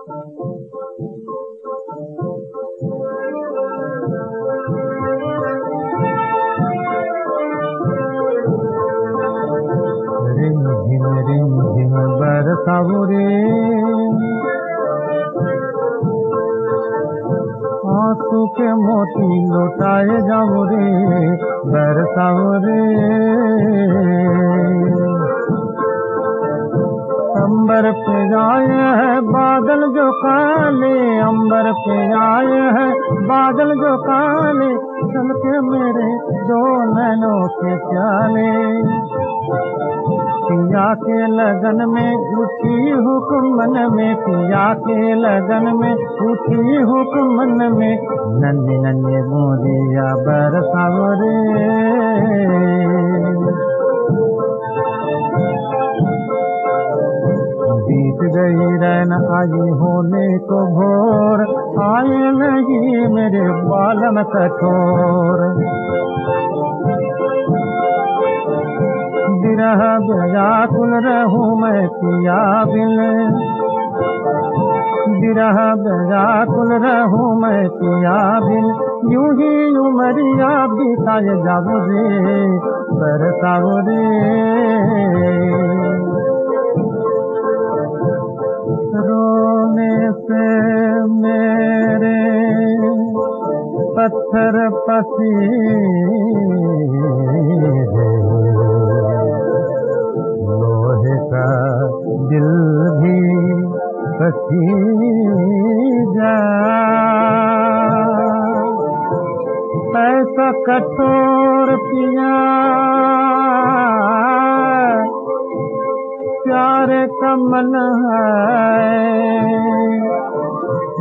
Rim झिम बरसाओ रे, आंसू के मोती लौटाए जाओ रे, बरसाओ रे। अंबर पे आए हैं बादल जो काले, अंबर पे आए हैं बादल जो काले, चल के मेरे दो नैनों के प्याले। पिया के लगन में उठी हुक्म मन में, पिया के लगन में उठी हुक्म मन में, नन्हे नन्हे बूंदिया बरसाओ रे। बीत गई रैन आई होने को भोर, आए नहीं मेरे बालम कठोर। विरह व्याकुल रहूं मैं पिया बिन, विरह व्याकुल रहूं मैं पिया बिन, यूं ही उमरिया बिताए जाओ रे, बरसाओ रे। रोने से मेरे पत्थर पसीने, लोहे का दिल भी पसीज जाए। ऐसा कठोर पिया प्यार का मन है,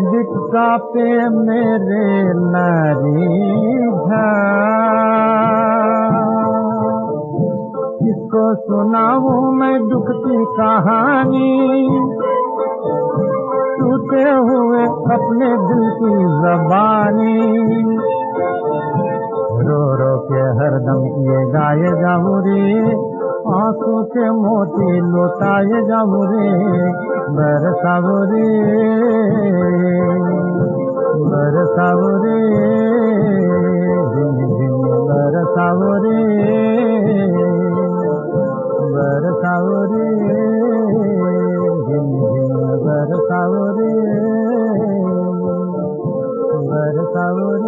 जिसका पे मेरे नारी किसको सुनाऊं मैं दुख की कहानी, टूटे हुए अपने दिल की ज़बानी। रो रो के हरदम ये गाए जाऊं रे, आंसू के मोती लौटाए जाऊं रे, बरसाओ रे, बरसाओ रे, झिम झिम बरसाओ रे, बरसाओ रे, झिम झिम बरसाओ रे, बरसाओ रे।